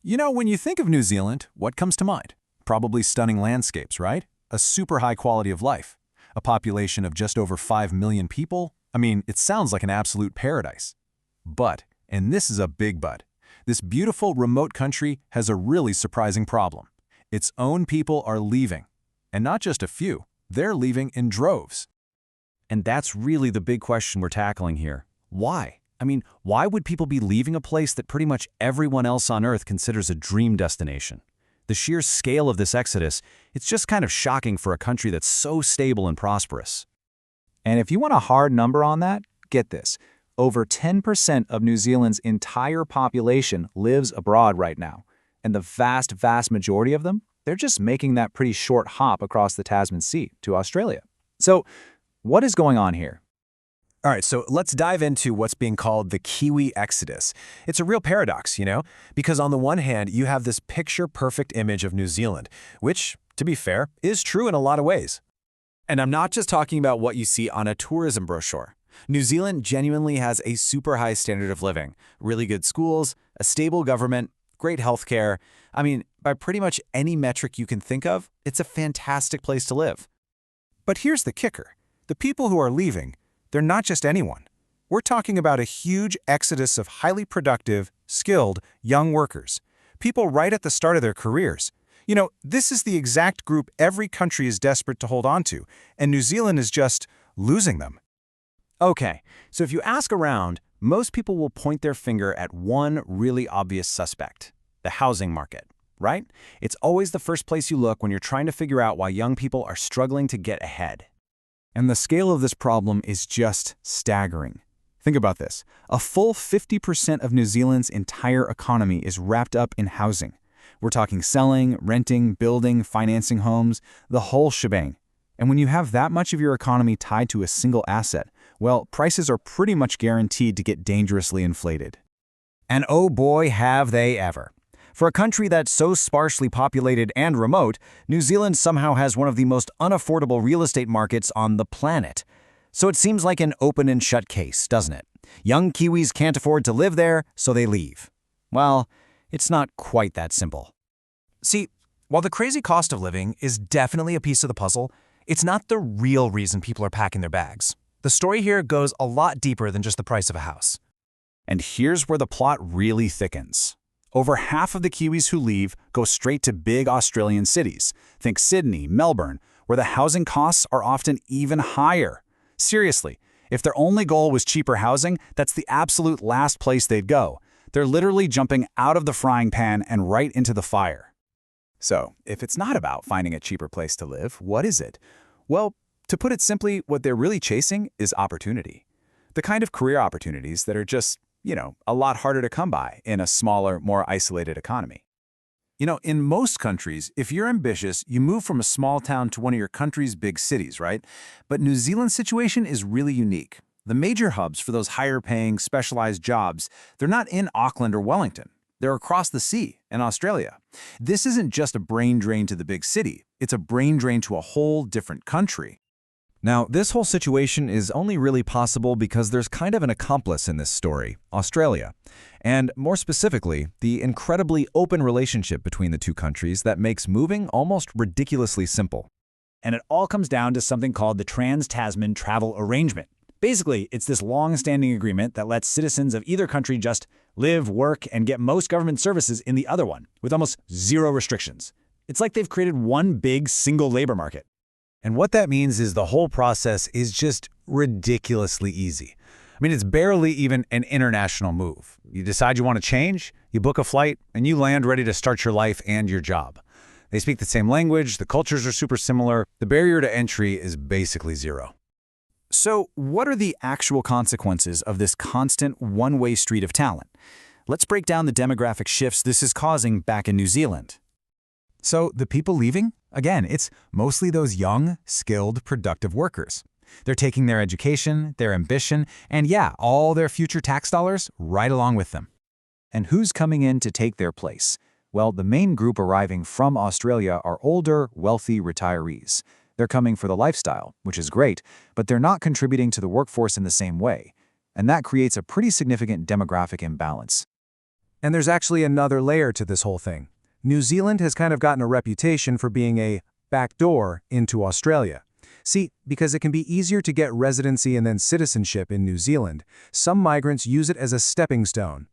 When you think of New Zealand, what comes to mind? Probably stunning landscapes, right? A super high quality of life. A population of just over 5 million people? I mean, it sounds like an absolute paradise. But, and this is a big but, this beautiful remote country has a really surprising problem. Its own people are leaving. And not just a few, they're leaving in droves. And that's really the big question we're tackling here. Why? I mean, why would people be leaving a place that pretty much everyone else on Earth considers a dream destination? The sheer scale of this exodus, it's just kind of shocking for a country that's so stable and prosperous. And if you want a hard number on that, get this. Over 10% of New Zealand's entire population lives abroad right now. And the vast majority of them, they're just making that pretty short hop across the Tasman Sea to Australia. So, what is going on here? All right, so let's dive into what's being called the Kiwi Exodus. It's a real paradox, because on the one hand, you have this picture-perfect image of New Zealand, which, to be fair, is true in a lot of ways. And I'm not just talking about what you see on a tourism brochure. New Zealand genuinely has a super high standard of living, really good schools, a stable government, great healthcare. I mean, by pretty much any metric you can think of, it's a fantastic place to live. But here's the kicker. The people who are leaving, they're not just anyone. We're talking about a huge exodus of highly productive, skilled, young workers. People right at the start of their careers. This is the exact group every country is desperate to hold on to, and New Zealand is just losing them. Okay, so if you ask around, most people will point their finger at one really obvious suspect: the housing market, right? It's always the first place you look when you're trying to figure out why young people are struggling to get ahead. And the scale of this problem is just staggering. Think about this. A full 50% of New Zealand's entire economy is wrapped up in housing. We're talking selling, renting, building, financing homes, the whole shebang. And when you have that much of your economy tied to a single asset, well, prices are pretty much guaranteed to get dangerously inflated. And oh boy, have they ever. For a country that's so sparsely populated and remote, New Zealand somehow has one of the most unaffordable real estate markets on the planet. So it seems like an open and shut case, doesn't it? Young Kiwis can't afford to live there, so they leave. Well, it's not quite that simple. See, while the crazy cost of living is definitely a piece of the puzzle, it's not the real reason people are packing their bags. The story here goes a lot deeper than just the price of a house. And here's where the plot really thickens. Over half of the Kiwis who leave go straight to big Australian cities. Think Sydney, Melbourne, where the housing costs are often even higher. Seriously, if their only goal was cheaper housing, that's the absolute last place they'd go. They're literally jumping out of the frying pan and right into the fire. So, if it's not about finding a cheaper place to live, what is it? Well, to put it simply, what they're really chasing is opportunity. The kind of career opportunities that are just, a lot harder to come by in a smaller, more isolated economy. In most countries, if you're ambitious, you move from a small town to one of your country's big cities, right? But New Zealand's situation is really unique. The major hubs for those higher-paying, specialized jobs, they're not in Auckland or Wellington. They're across the sea in Australia. This isn't just a brain drain to the big city. It's a brain drain to a whole different country. Now, this whole situation is only really possible because there's kind of an accomplice in this story, Australia. And more specifically, the incredibly open relationship between the two countries that makes moving almost ridiculously simple. And it all comes down to something called the Trans-Tasman Travel Arrangement. Basically, it's this long-standing agreement that lets citizens of either country just live, work, and get most government services in the other one, with almost zero restrictions. It's like they've created one big single labor market. And what that means is the whole process is just ridiculously easy. I mean, it's barely even an international move. You decide you want to change, you book a flight, and you land ready to start your life and your job. They speak the same language, the cultures are super similar, the barrier to entry is basically zero. So, what are the actual consequences of this constant one-way street of talent? Let's break down the demographic shifts this is causing back in New Zealand. So, the people leaving? Again, it's mostly those young, skilled, productive workers. They're taking their education, their ambition, and all their future tax dollars right along with them. And who's coming in to take their place? Well, the main group arriving from Australia are older, wealthy retirees. They're coming for the lifestyle, which is great, but they're not contributing to the workforce in the same way. And that creates a pretty significant demographic imbalance. And there's actually another layer to this whole thing. New Zealand has kind of gotten a reputation for being a backdoor into Australia. See, because it can be easier to get residency and then citizenship in New Zealand, some migrants use it as a stepping stone.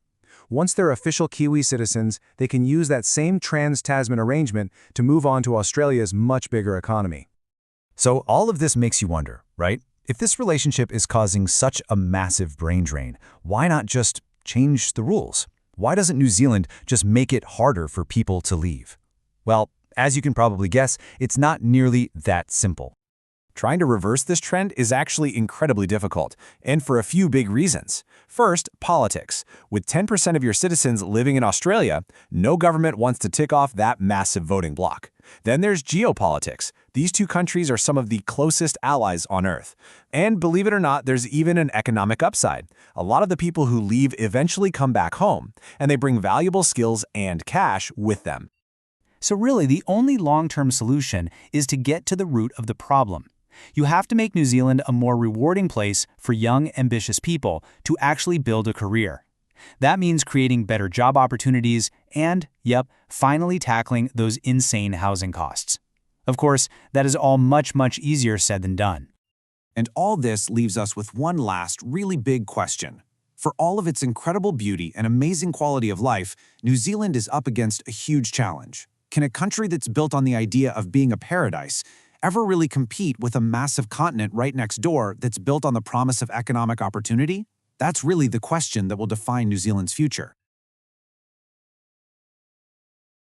Once they're official Kiwi citizens, they can use that same trans-Tasman arrangement to move on to Australia's much bigger economy. So all of this makes you wonder, right? If this relationship is causing such a massive brain drain, why not just change the rules? Why doesn't New Zealand just make it harder for people to leave? Well, as you can probably guess, it's not nearly that simple. Trying to reverse this trend is actually incredibly difficult, and for a few big reasons. First, politics. With 10% of your citizens living in Australia, no government wants to tick off that massive voting bloc. Then there's geopolitics. These two countries are some of the closest allies on Earth. And believe it or not, there's even an economic upside. A lot of the people who leave eventually come back home, and they bring valuable skills and cash with them. So really, the only long-term solution is to get to the root of the problem. You have to make New Zealand a more rewarding place for young, ambitious people to actually build a career. That means creating better job opportunities and, finally tackling those insane housing costs. Of course, that is all much, much easier said than done. And all this leaves us with one last, really big question. For all of its incredible beauty and amazing quality of life, New Zealand is up against a huge challenge. Can a country that's built on the idea of being a paradise ever really compete with a massive continent right next door that's built on the promise of economic opportunity? That's really the question that will define New Zealand's future.